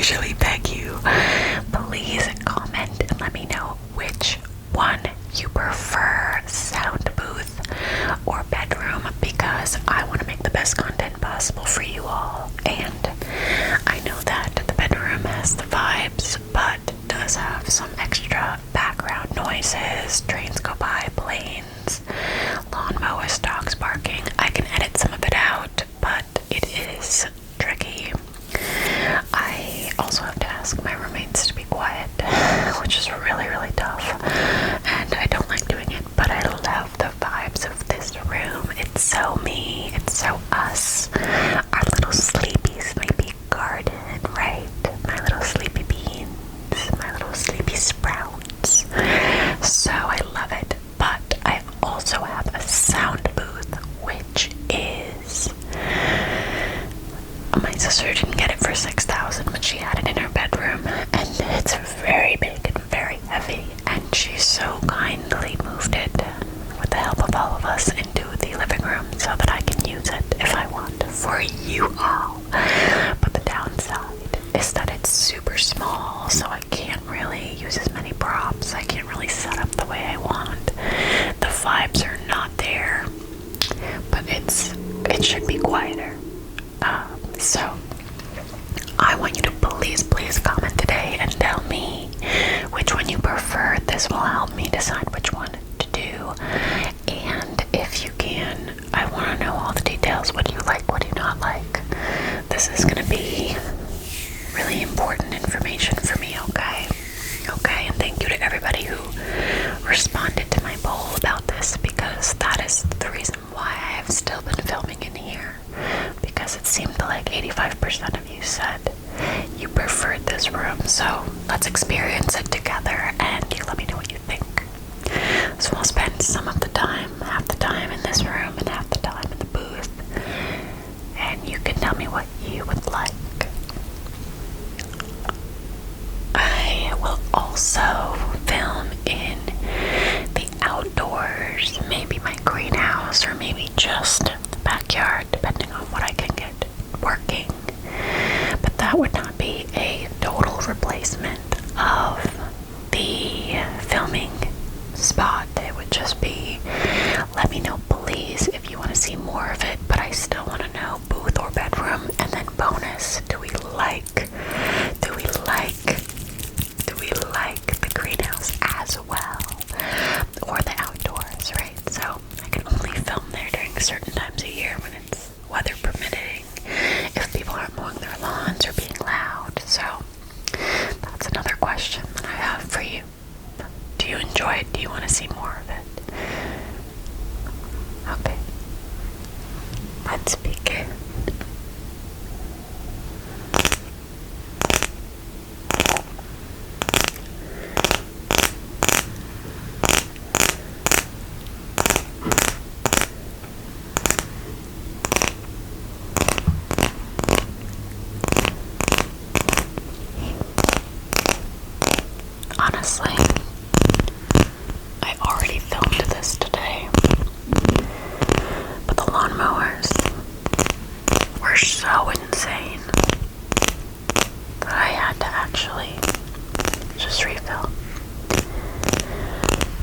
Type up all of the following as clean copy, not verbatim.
usually beg you, please comment and let me know which one you prefer, sound booth or bedroom, because I want to make the best content possible for you all. And I know that the bedroom has the vibes, but does have some extra background noises, trains go by, planes, lawnmowers, dogs barking. I can edit some of it out, but it is tricky. I also have to ask my roommates to be quiet, which is really, really tough, and I don't like doing it, but I love the vibes of this room. It's so me, it's so us, our little sleepy garden, right? My little sleepy beans, my little sleepy sprouts. So I love it, but I also have a sound booth, which is, my sister didn't get it for $6,000, but she had it in her bedroom, and it's very big and very heavy, and she so kindly moved it with the help of all of us into the living room so that I can use it if I want for you all. But the downside is that it's super small, so I can't really use as many props. I can't really set up the way I want. The vibes are not there, but it should be quieter. So I want you to please comment today and tell me which one you prefer. This will help me decide which one to do. And if you can, I want to know all the details. What do you like? What do you not like? This is going to be really important information for me, okay? Okay, and thank you to everybody who responded to my poll about this, because that is the reason why I have still been filming in here, because it seemed like 85% of you said you preferred this room. So let's experience it together and you let me know what you think. So we'll spend some of the time, half the time in this room and half the time in the booth, and you can tell me what you would like. I will also film in the outdoors, maybe my greenhouse or maybe just the backyard, depending on what I can get working. But that would not be a total replacement of the filming spot. It would just be, let me know please if you want to see more of it, but I still want to know booth or bedroom. And then bonus, do we like the greenhouse as well, or the outdoors, right? So I can only film there during certain times of year when it's weather permitting, if people aren't mowing their lawns or being loud. So that's another question that I have for you. Do you enjoy it? Do you want to see more of it? Okay, let's begin. Honestly, I already filmed this today, but the lawnmowers were so insane that I had to actually just refill.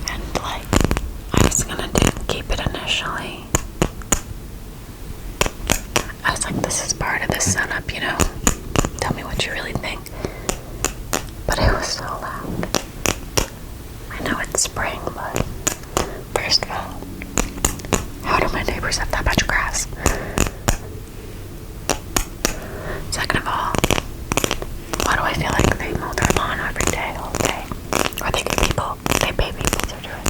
And I was gonna keep it initially. I was like, this is part of the setup, you know? Tell me what you really think. But it was so loud. I know it's spring, but first of all, how do my neighbors have that much grass? Second of all, why do I feel like they mow their lawn every day, all day? Or they pay people to do it.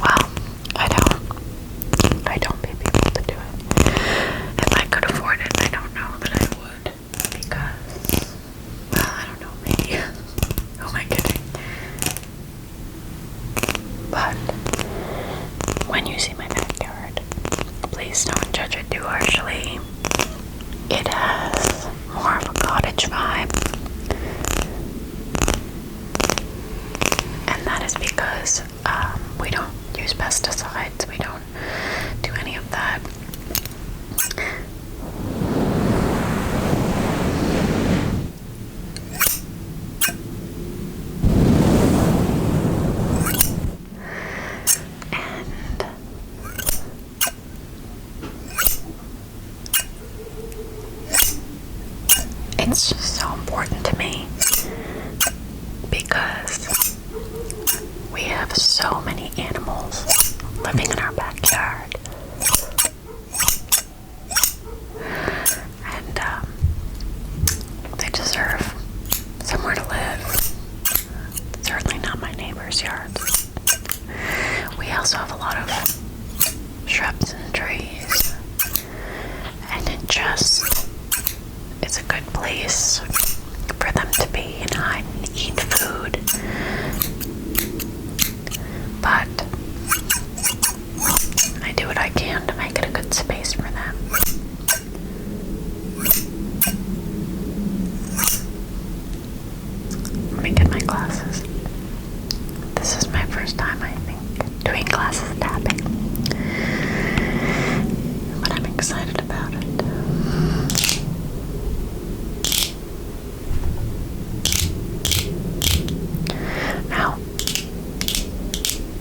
Well, I don't pay people to do it. If I could afford it, I don't know that I would, because, well, I don't know, maybe. Who am I kidding? But when you see my backyard, please don't judge it too harshly. It has more of a cottage vibe, and that is because we don't use pesticides. We don't It's just so important to me because we have so many animals living in our backyard. And they deserve somewhere to live. Certainly not my neighbor's yards. We also have a lot of shrubs and trees. And it's a good place for them to be and hide and eat food. But I do what I can to make it a good space for them. Let me get my glasses. This is my first time, I think, doing glasses tapping. But I'm excited about it. Now,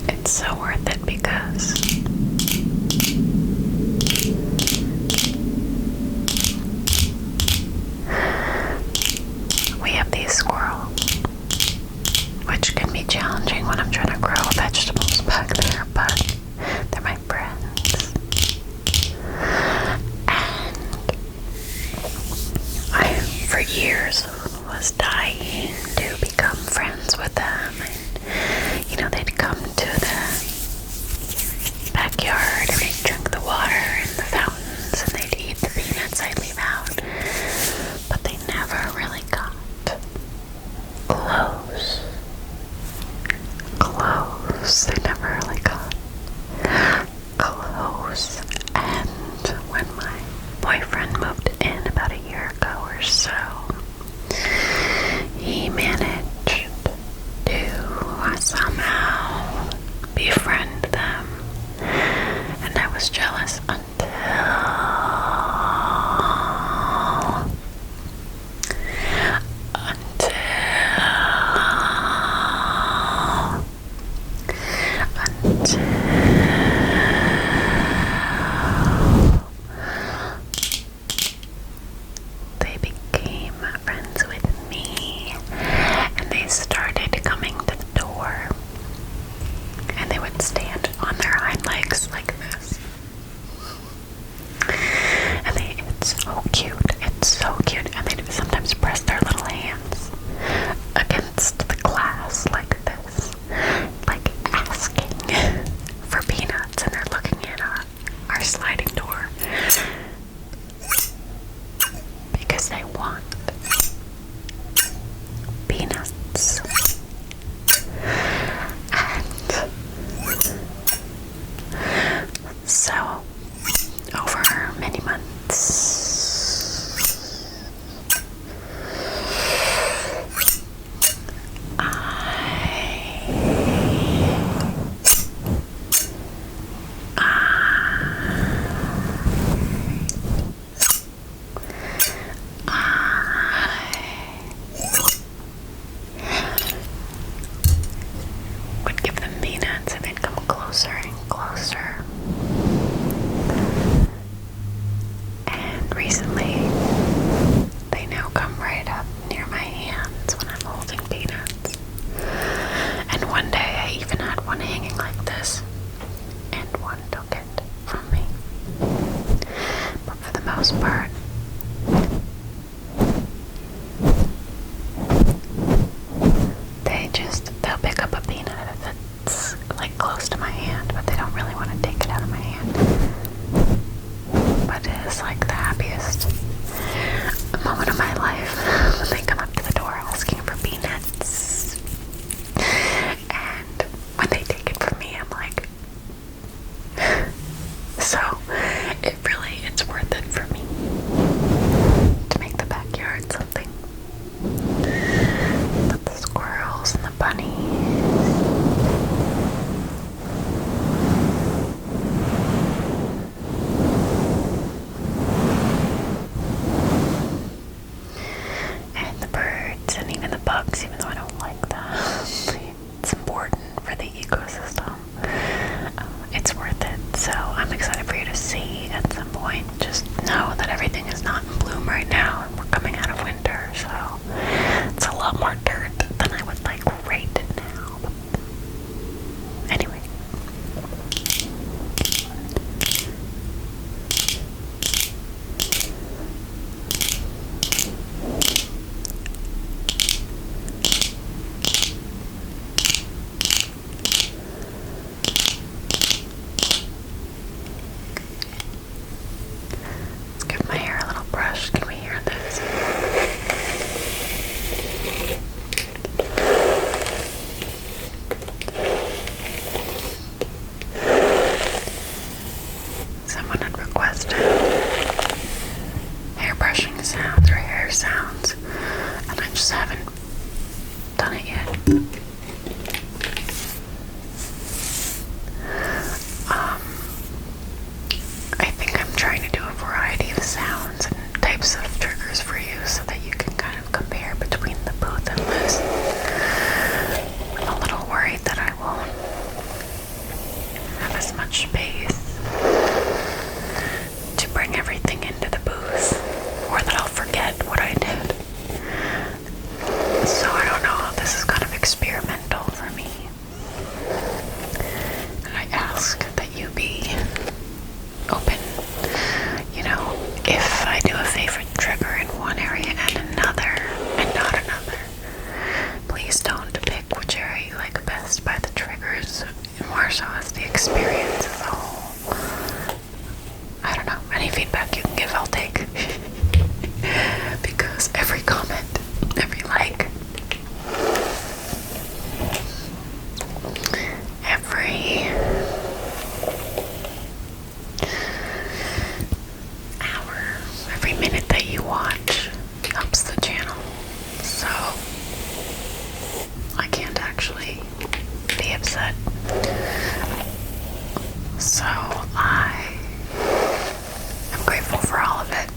it's so worth it because we have these squirrels, which can be challenging when I'm trying to grow vegetables back there, but they're my friends. And I, for years, was dying to become friends with them. And, they'd come to the backyard and they'd drink the water in the fountains and they'd eat the peanuts I'd leave out. But they never really got close. They never really got close. And when my boyfriend moved in about a year ago or so, he managed to somehow befriend them. And I was jealous until they became friends with me, and they started coming to the door, and they would stand on their hind legs like this, and it's so cute, and they sometimes press their little hands against the glass like this, like asking for peanuts, and they're looking in our sliding door because they want peanuts. And so over many months, would give them peanuts and they'd come closer and closer. And recently, they now come right up near my hands when I'm holding peanuts. And one day I even had one hanging like this, and one took it from me. But for the most part, they'll pick up a peanut if it's like close to my hand, but they don't really want to take it out of my hand. But it is like the happiest moment of my life when they come up to the door asking for peanuts. And when they take it from me, I'm like, so it's worth it for me to make the backyard something that the squirrels and the bunnies and the birds and even the bugs, even though I don't like them, it's important for the ecosystem. It's worth it. So I'm excited for you to see at some point. Just know that everything is not in bloom right now, and we're coming out of winter. done it yet. I think I'm trying to do a variety of sounds and types of triggers for you so that you can kind of compare between the booth and loose. I'm a little worried that I won't have as much space to bring everything into the booth, or that I'll forget what I did. So I don't know, this is kind of experimental for me. And I ask that you be open. You know, if I do a favorite trigger in one area and another, and not another, please don't pick which area you like best by the triggers, more so as the experience as a whole. I don't know, any feedback you can give, I'll take. Because every comment, every like, every hour, every minute that you watch helps the channel. So I can't actually be upset. So I am grateful for all of it.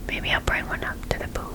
Maybe I'll bring one up to the booth.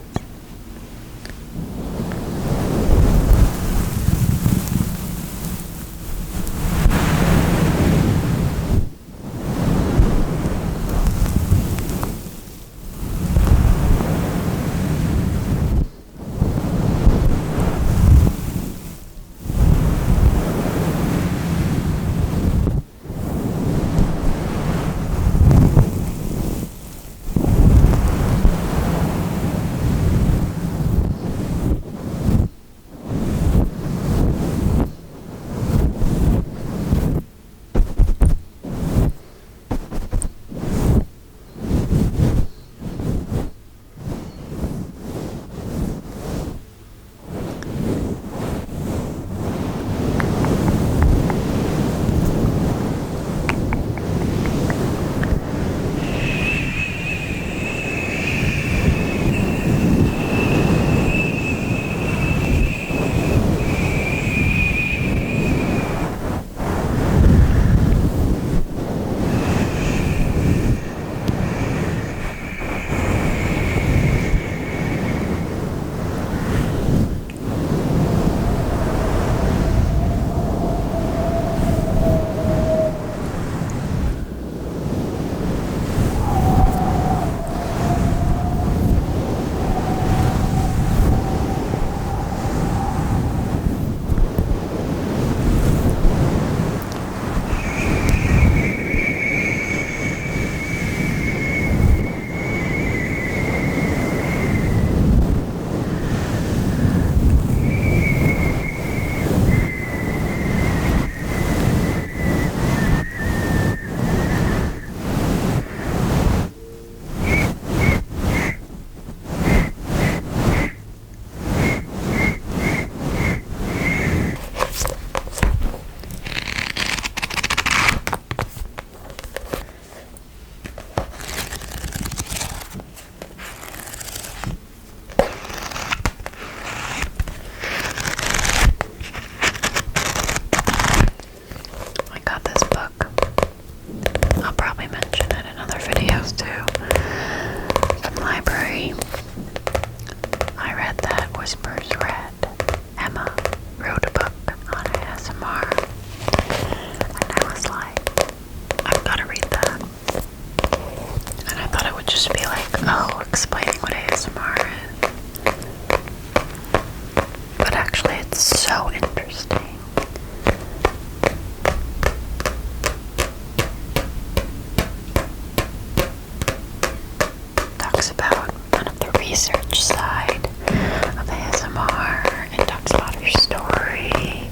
research side of ASMR and talks about her story.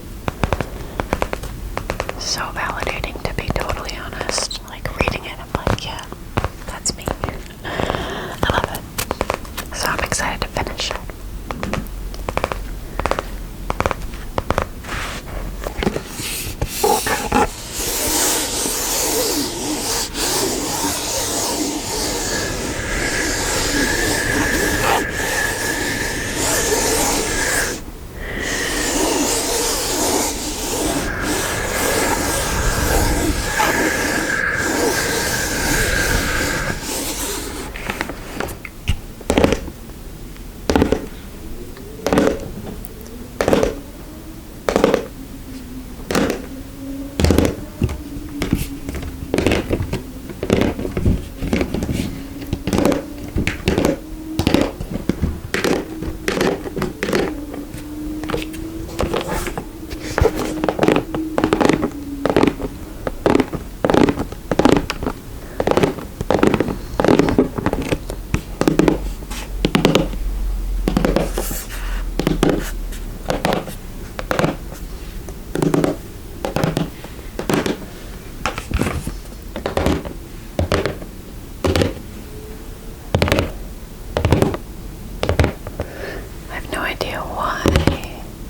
So validating, to be totally honest. Like reading it, I'm like, yeah, that's me. I love it. So I'm excited to finish it.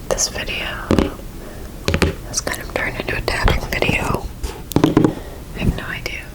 This video has kind of turned into a tapping video. I have no idea.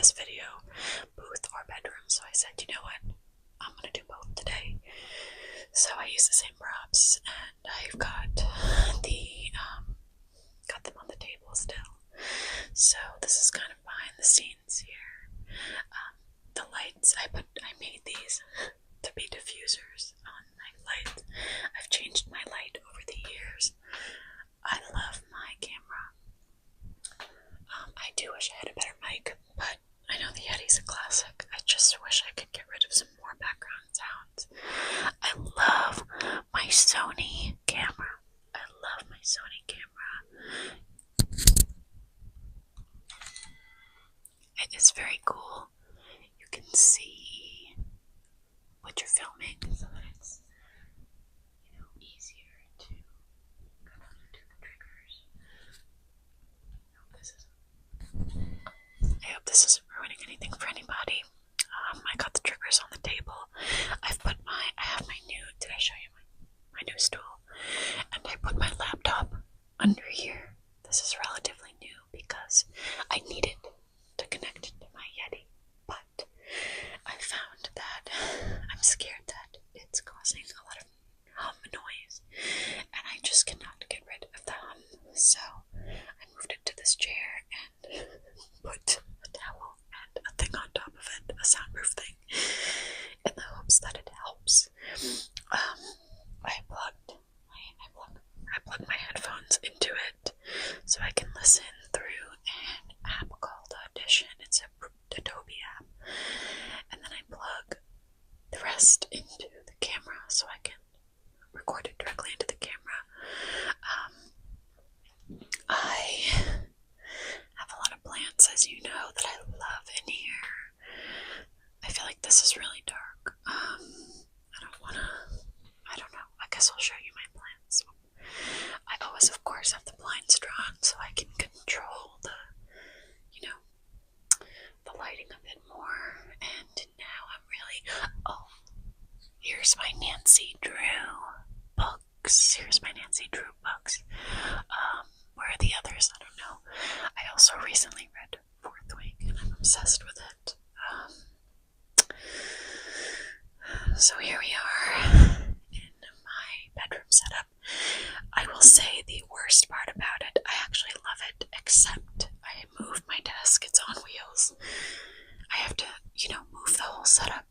this video, booth or bedroom. So I said, you know what? I'm gonna do both today. So I use the same props, and I've got got them on the table still. So this is kind of behind the scenes here. The lights, I made these to be diffusers on my light. I've changed my light over the years. I love my camera. I do wish I had a better mic, but I know the Yeti's a classic. I just wish I could get rid of some more background sounds. I love my Sony camera. I love my Sony camera. It is very cool. You can see what you're filming, so that it's, easier to kind of do the triggers. I hope this isn't ruining anything for anybody. I got the triggers on the table. I have my new, did I show you my new stool? And I put my laptop under here. This is relatively new because I needed to connect it to my Yeti, but I found that I'm scared that it's causing a lot of hum noise, and I just cannot get rid of the hum. So I moved it to this chair and put a towel and a thing on top of it, a soundproof thing, in the hopes that it helps. I plugged my headphones into it so I can listen through an app called Audition. It's a Adobe app, and then I plug the rest into the camera so I can record it directly into the camera. I have a lot of plants, as you know, that I love in here. I feel like this is really dark. I don't know. I guess I'll show you my plants. I always, of course, have the blinds drawn so I can control the lighting a bit more. And now I'm really, here's my Nancy Drew books. Where are the others? I don't know. I also recently read Fourth Wing, and I'm obsessed with it. So here we are in my bedroom setup. I will say the worst part about it, I actually love it, except I moved my desk. It's on wheels. I have to, move the whole setup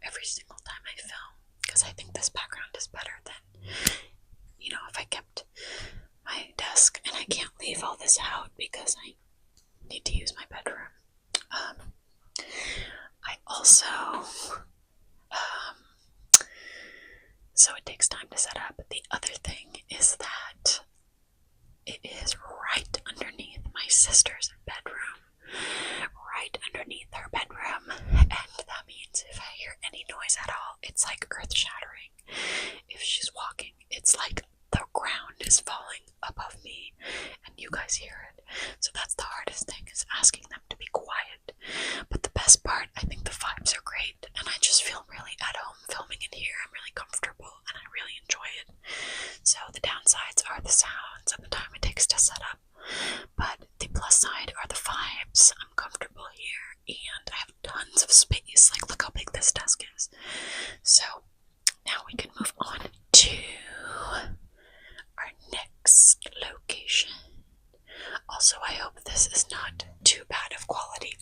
every single time I film, because I think this background is better than, if I kept my desk, and I can't leave all this out because I need to use my bedroom. I also, so it takes time to set up. The other thing is that it is right underneath my sister's bedroom, right underneath her bedroom, and that means if I hear any noise at all, it's like earth-shattering. If she's walking, it's like the ground is falling above me, and you guys hear it. So that's the hardest thing, is asking them to be quiet. But the best part, I think the vibes are great, and I just feel really at home filming in here. I'm really comfortable, and I really enjoy it. So the downsides are the sounds and the time it takes to set up, but the plus side are the vibes. I'm comfortable here, and I have tons of space. Like, look how big this desk is. So now we can move on to our next location. Also, I hope this is not too bad of quality,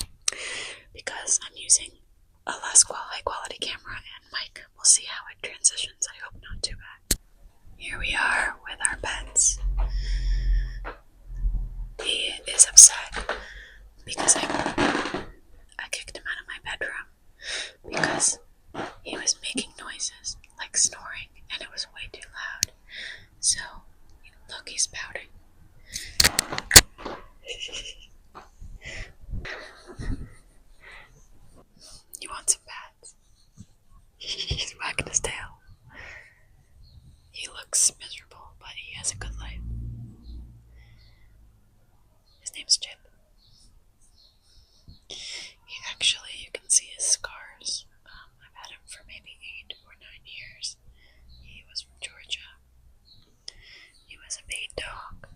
because I'm using a less high quality camera and mic. We'll see how it transitions. I hope not too bad. Here we are with our pets. He is upset because I kicked him out of my bedroom because he was making noises like snoring, and it was way too loud. So, look, he's pouting. You want some pats? He's wagging his tail. He looks miserable, but he has a good life. His name's Chip. You can see his scars. I've had him for maybe 8 or 9 years. He was from Georgia. He was a bait dog.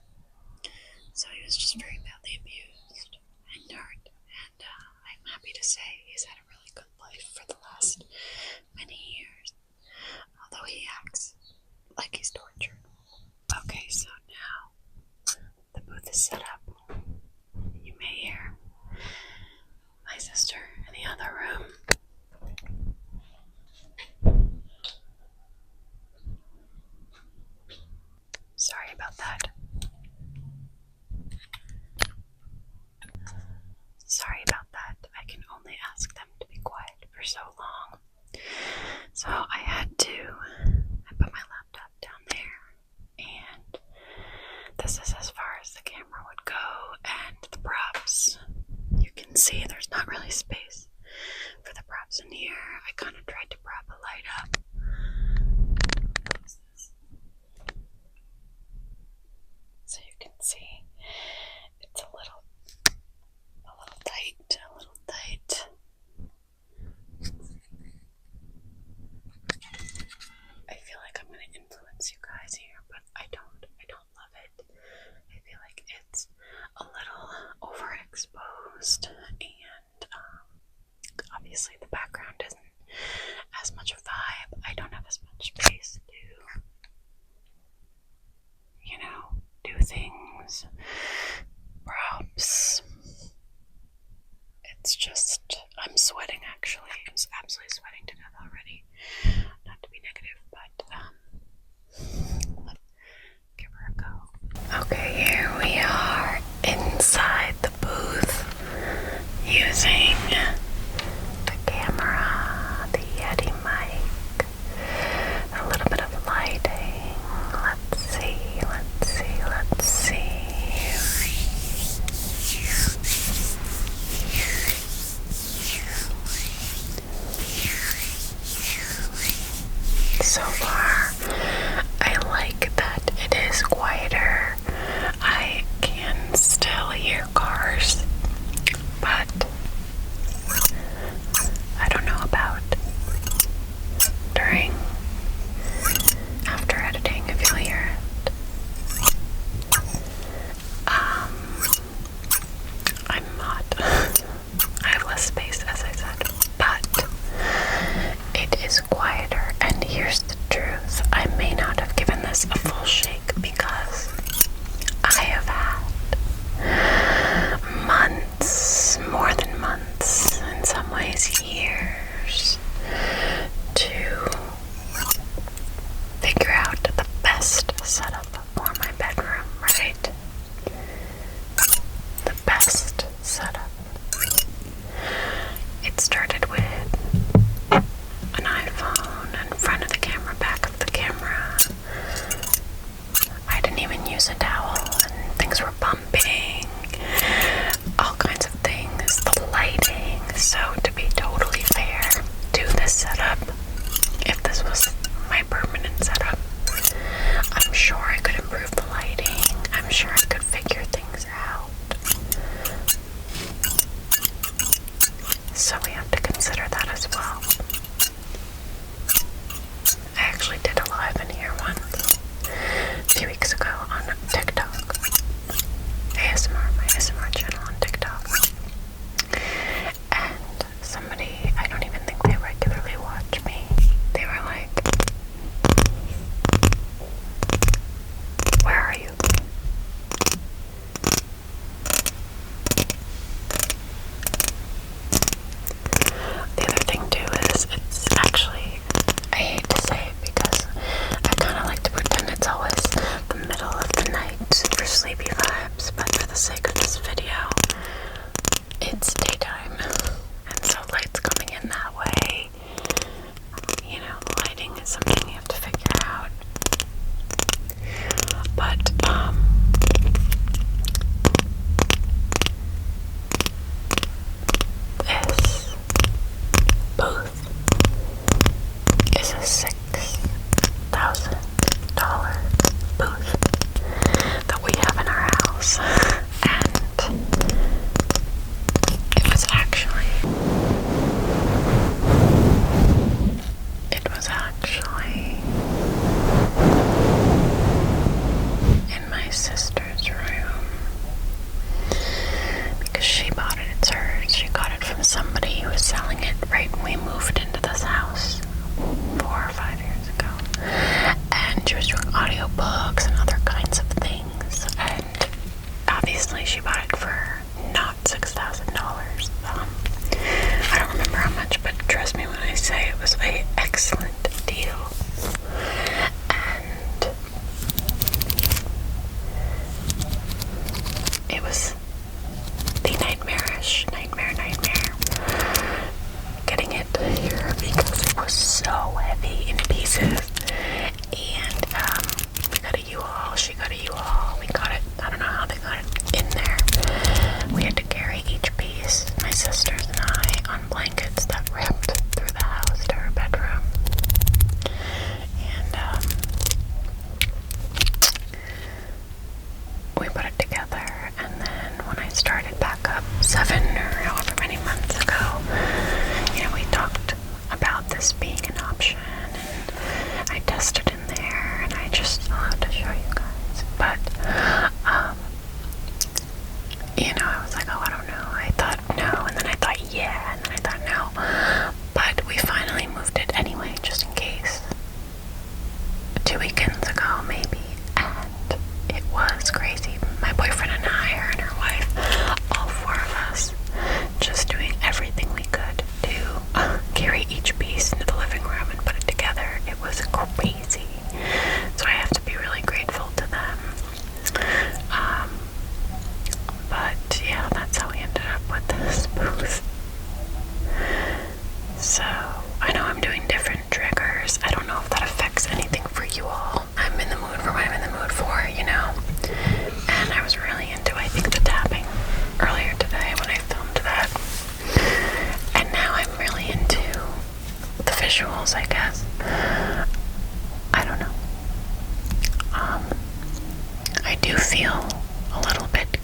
do feel a little bit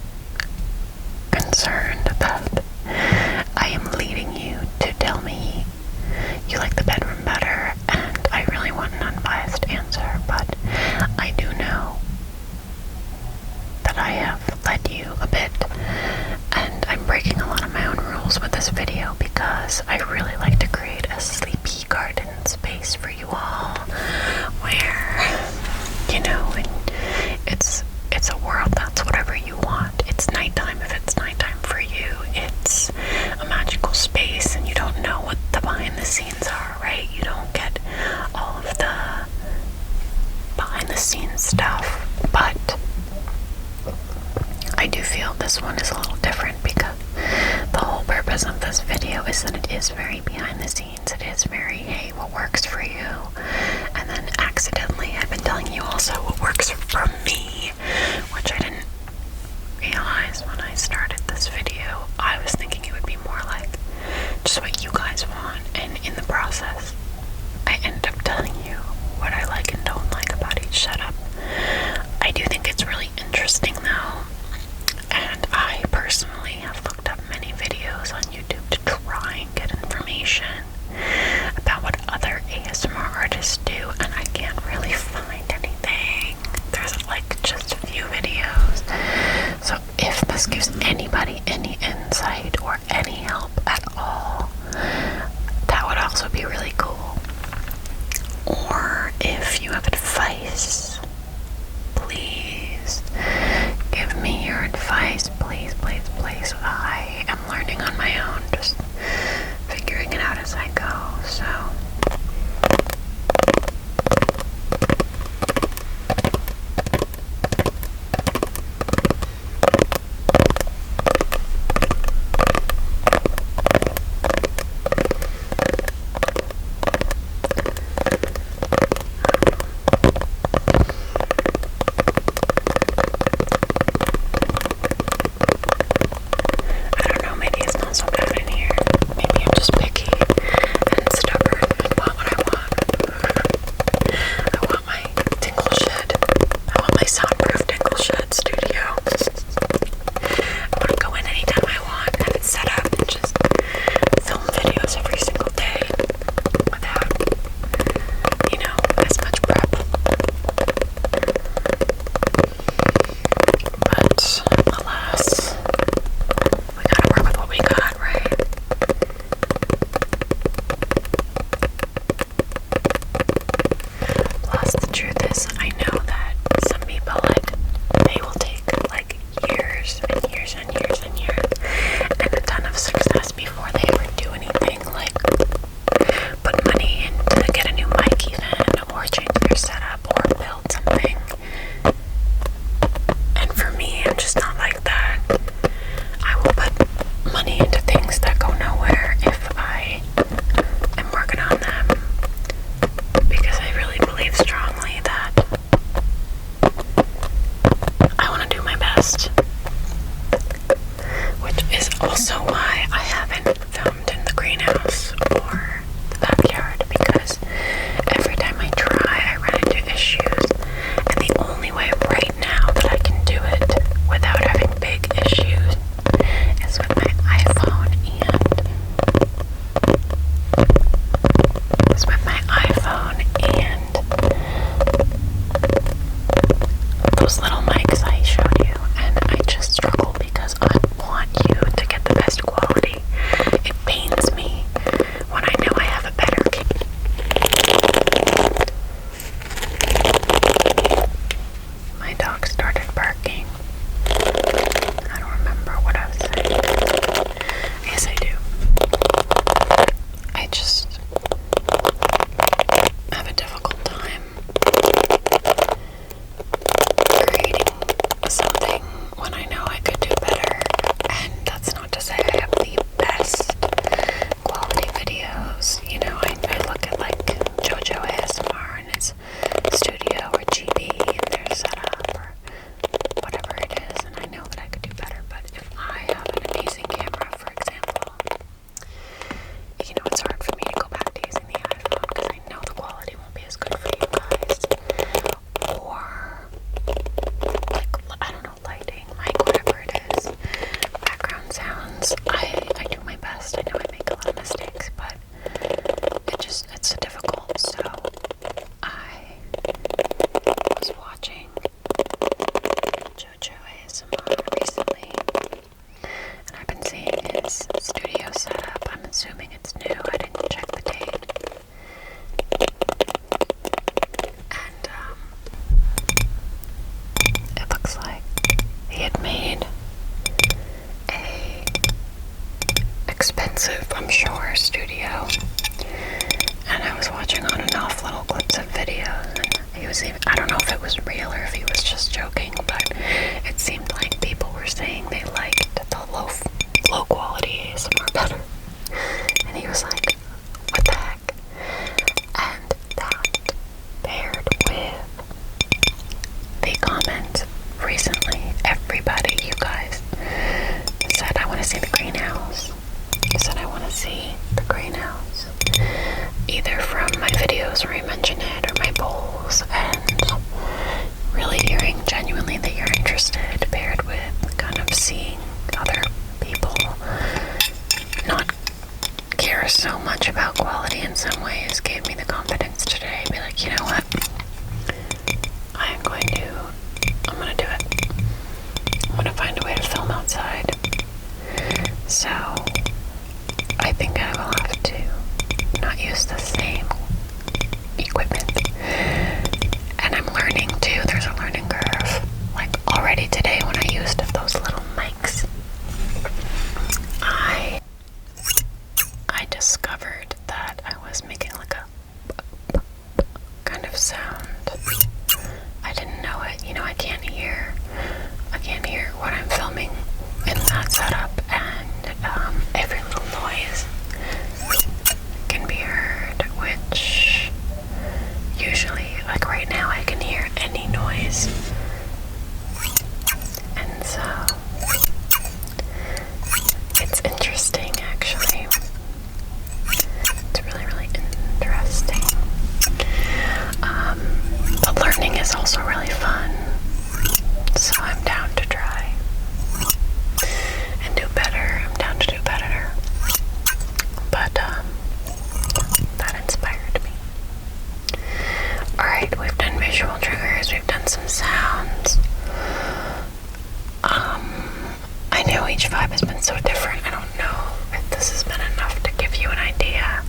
concerned that I am leading you to tell me you like the bedroom better, and I really want an unbiased answer, but I do know that I have led you a bit, and I'm breaking a lot of my own rules with this video because I really like to create a sleepy garden space for you all where, you know, it's a world that's whatever you want. It's nighttime if it's nighttime for you. It's a magical space and you don't know what the behind the scenes are, right? You don't get all of the behind the scenes stuff, but I do feel this one is a little different because the whole purpose of this video is that it is very behind the scenes. It is very, hey, what works for you? And then accidentally I've been telling you also what works for me, which I didn't realize when I started this video. I was thinking it would be more like just what you guys want, and in the process I ended up telling you what I like and don't like about each setup. I do think it's really interesting though, and I personally have looked up many videos on YouTube to try and get information about what other ASMR artists do, and I can't really find anything. There's like just a few videos. So if this gives anybody any insight or any help at all, that would also be really cool. Or if you have advice, please give me your advice, please, please, please. I am learning on my own, just figuring it out as I go, so. watching JoJo ASMR recently, and I've been seeing his studio setup. I'm assuming it's new. I didn't check the date. And it looks like he had made a expensive, I'm sure, studio. And I was watching on and off little clips of videos, and he was even, I don't know if it was real or if he was just joking, but it seemed like people were saying they liked the low quality ASMR better. And he was like, what the heck? And that paired with the comments recently, everybody, you guys, said, I want to see the greenhouse. Said, I want to see the greenhouse. Either from my videos where I mention it or my polls, and really hearing genuinely that you're interested, paired with kind of seeing other people not care so much about quality in some ways, gave me the confidence today to be like, you know what? I'm gonna do it. I'm gonna find a way to film outside. So I think I will have to not use the same equipment. And I'm learning too, there's a learning curve. Like already today when I used those little mics, I discovered that I was making like a kind of sound. I didn't know it. You know, I can't hear what I'm filming in that setup, and every little noise can be heard, which usually, like right now, I can hear any noise. And so it's interesting, actually. It's really, really interesting. But learning is also really fun. So I'm down to try and do better. I'm down to do better. But that inspired me. Alright, we've done visual triggers, we've done some sounds. I know each vibe has been so different. I don't know if this has been enough to give you an idea.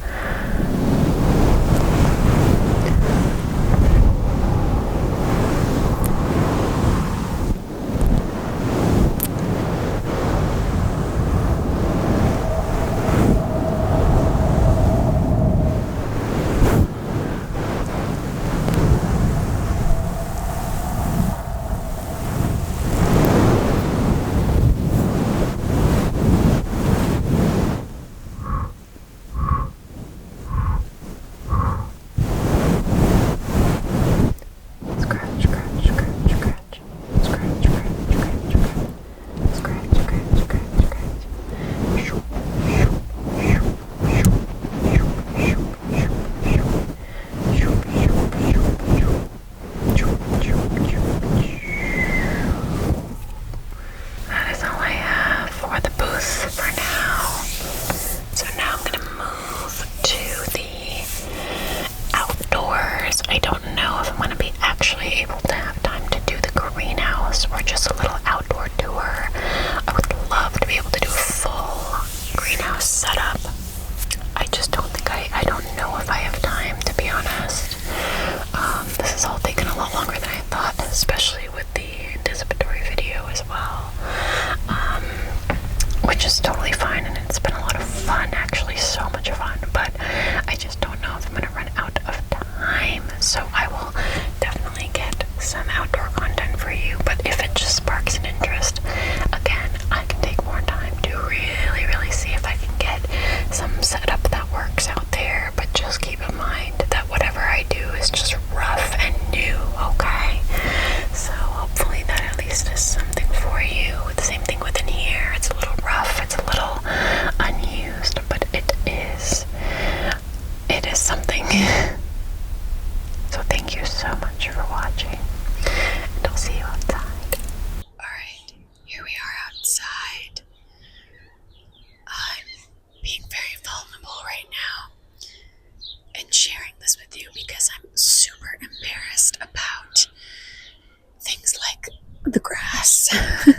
flowers.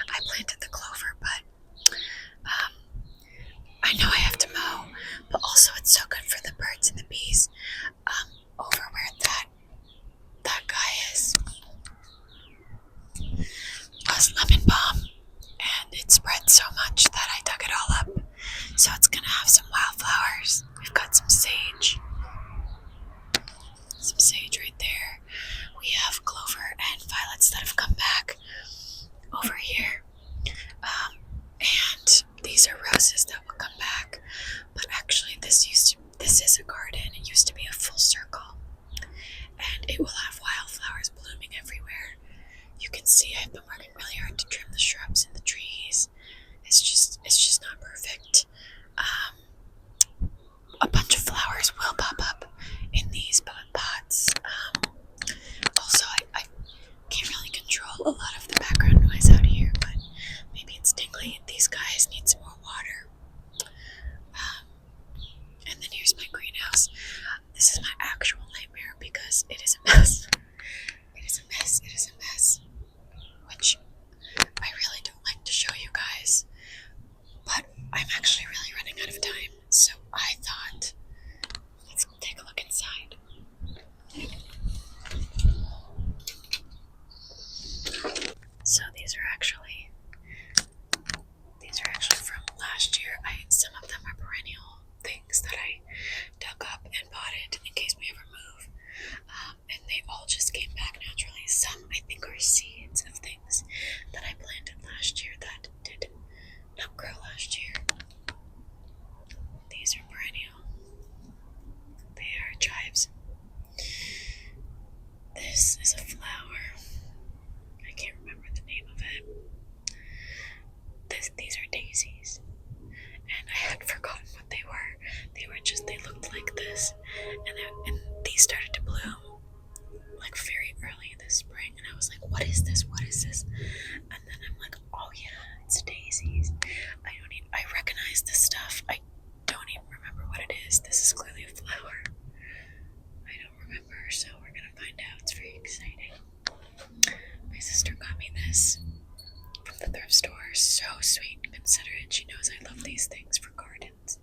I planted the clover, but I know I have to mow, but also it's so good for the birds and the bees. Over where that guy is was lemon balm, and it spread so much that I dug it all up. So it's gonna have some wildflowers. We've got some sage right there. We have clover and violets that have come back over here. And these are roses that will come back. But actually this is a garden. It used to be a full circle. And it will have wildflowers blooming everywhere. You can see I've been working really hard to trim the shrubs and the trees. It's just not perfect. A bunch of flowers will pop up in these pots. Also, I can't really control a lot of the background noise out here, but maybe it's tingly and these guys need some more water. And then here's my greenhouse. This is my actual nightmare because it is a mess. It is a mess. Which I really don't like to show you guys. But I'm actually really running out of time. So I thought, let's take a look inside. So these are actually from last year. Some of them are perennial things that I dug up and potted in case we ever move. And they all just came back naturally. Some I think are seeds of things that I planted last year that did not grow last year. These are perennial. They are chives. This is a flower. I can't remember the name of it. These are daisies. And I had forgotten what they were. They looked like this. And these started to bloom like very early this spring. And I was like, what is this? And then I'm like, oh yeah, it's daisies. I recognize this stuff. I don't even remember what it is. This is clearly a flower. I don't remember, so we're gonna find out. It's very exciting. My sister got me this from the thrift store. So sweet and considerate. She knows I love these things for gardens.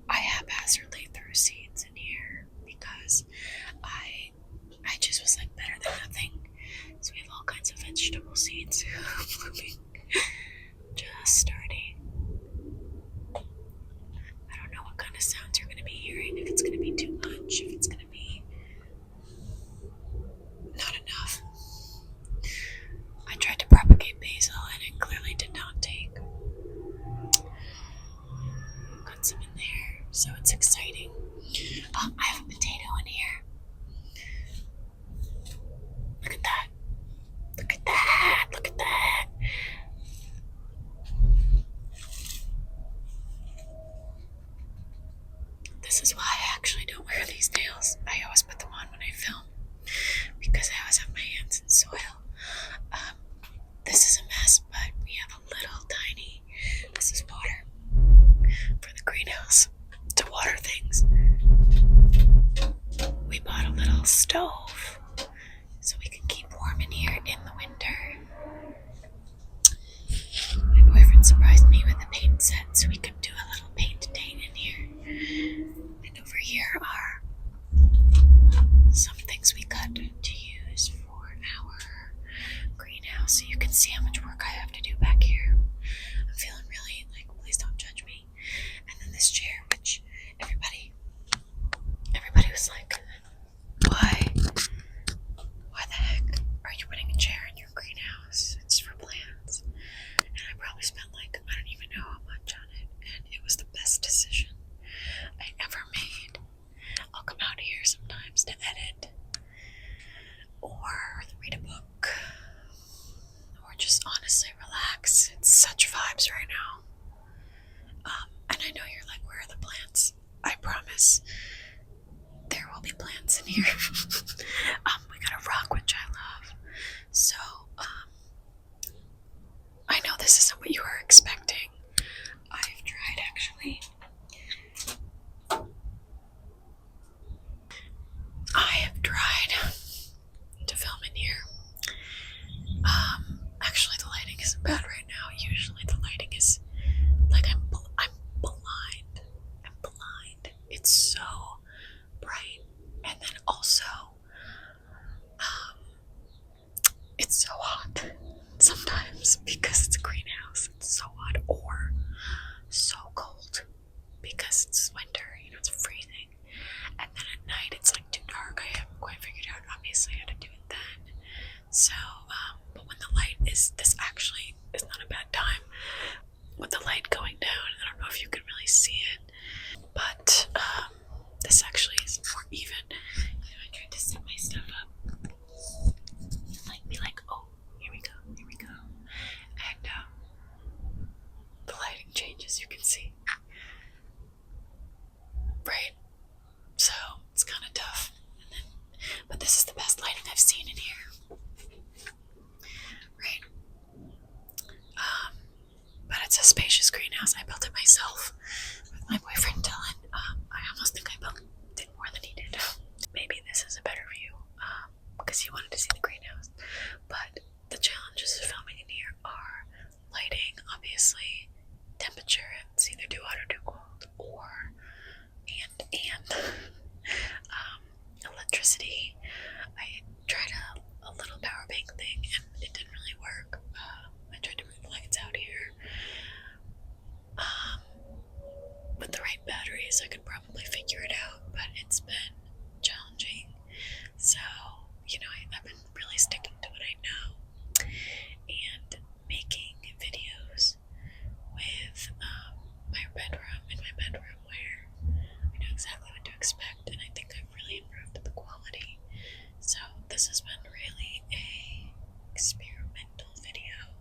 I haphazardly threw seeds in here because I just was like better than nothing. So we have all kinds of vegetable seeds blooming. Just starting. I don't know what kind of sounds you're going to be hearing, if it's going to be too much, if it's going to be not enough. I tried to propagate basil and it clearly did not take. Got some in there, so it's exciting. I have a potato in here. Look at that. Look at that. Look at that. This is why I actually don't wear these nails. I always put them on when I film because I always have my hands in soil. This is a mess, but we have a little tiny, this is water for the greenhouse to water things. We bought a little stove so we can keep warm in here in the winter. My boyfriend surprised me with a paint set so we could do a little paint date in here. And over here are some things we cut to use for our greenhouse, so you can see how much work I have to do back here. I'm feeling really like, please don't judge me. And then this chair, which everybody was like, why the heck are you putting a chair in your greenhouse? It's for plants. And I probably spent like, I don't even know how much on it, and it was the best decision I ever made. I'll come out here sometimes to edit or read a book or just honestly relax. It's such vibes right now. And I know you're like, where are the plants? I promise there will be plants in here. We got a rock, which I love. So, I know this isn't what you were expecting. I've tried actually. I have tried to film in here, also, it's so hot sometimes because it's a greenhouse. It's so hot, or so cold because it's winter, it's freezing. And then at night it's like too dark. I haven't quite figured out, obviously, how to do it then. So, but when the light is, this actually is not a bad time. With the light going down, I don't know if you can really see it, but this actually is more even. I tried to set my stuff up. Be like, oh, here we go. And the lighting changes, you can see. Right? So it's kind of tough. But this is the best lighting I've seen in here. Right? But it's a spacious greenhouse. I built it myself with my boyfriend Dylan. I almost think I did more than he did. Maybe this is a better view because he wanted to see the greenhouse. But the challenges of filming in here are lighting, obviously, temperature. It's either too hot or too cold, or electricity. I tried a little power bank thing and it didn't really work. I tried to bring the lights out here. With the right batteries, I could probably figure it out, but it's been challenging. So, I've been really sticking to what I know and making videos with my bedroom where I know exactly what to expect, and I think I've really improved the quality. So this has been really a experimental video.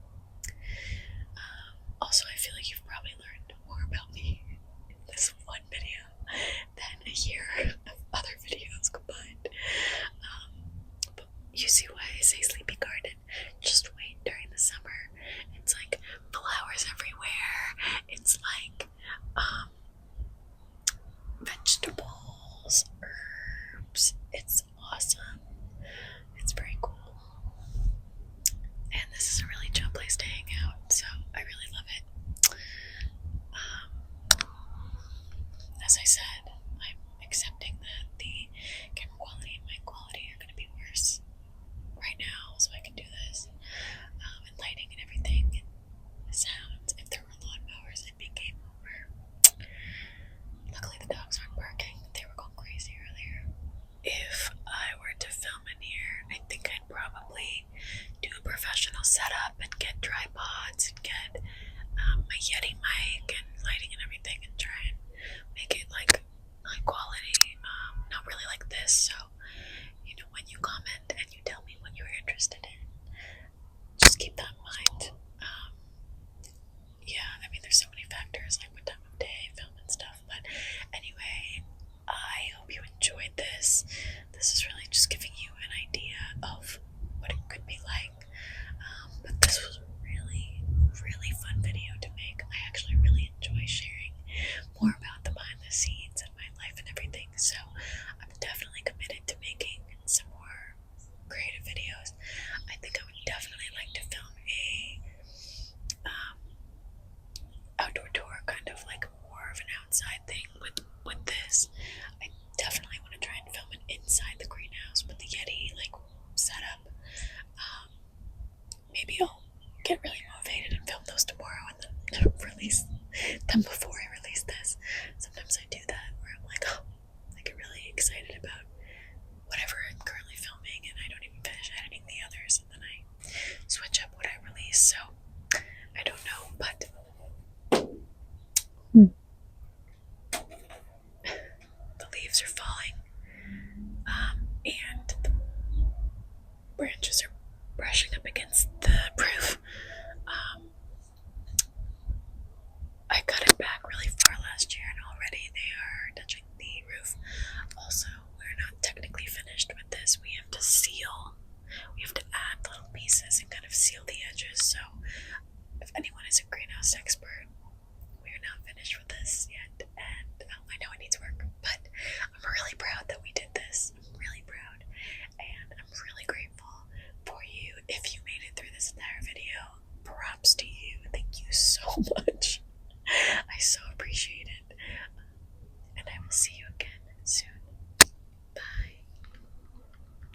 Also, I feel like you've probably learned more about me in this one video than a year of other videos combined. But you see why I say sleepy garden. Just wait during the summer. It's like flowers everywhere. It's like vegetables, herbs. It's awesome. It's very cool. And this is a really chill place to hang out, so I really love it. As I said, I'm accepting that the camera quality and mic quality are going to be worse right now, so I can do this. And lighting and everything, and sounds. If there were lawnmowers, it'd be game over. Luckily, the dogs aren't barking. They were going crazy earlier. If I were to film in here, I think I'd probably do a professional setup and get tripods and get my Yeti mic and lighting and everything, and try and make it like high quality, not really like this. So, when you comment and you tell me what you're interested in, just keep that in mind. There's so many factors, like what time of day, film and stuff. But anyway, I hope you enjoyed this. This is really just giving you an idea of what it could be like. But this was a really, really fun video to make. I actually really enjoy sharing more about the behind the scenes and my life and everything. So I'm definitely committed to making some more creative videos. I think I would definitely like to film a outdoor tour, kind of like more of an outside thing with this. I definitely want to try and film it inside the greenhouse with the Yeti setup. Maybe I'll get really motivated and film those tomorrow and then release them before I release this. Sometimes I do that where I'm like, I get really excited about whatever I'm currently filming and I don't even finish editing the others, and then I switch up what I release. So I don't know, but the leaves are falling, and the branches are brushing up against the roof. I cut it back really far last year, and already they are touching the roof. Also, we're not technically finished with this. We have to seal. We have to add little pieces and kind of seal the edges. So, if anyone is a greenhouse expert, we are not finished with this yet, and I know it needs work, but I'm really proud that we did this. I'm really proud, and I'm really grateful for you. If you made it through this entire video, props to you. Thank you so much. I so appreciate it, and I will see you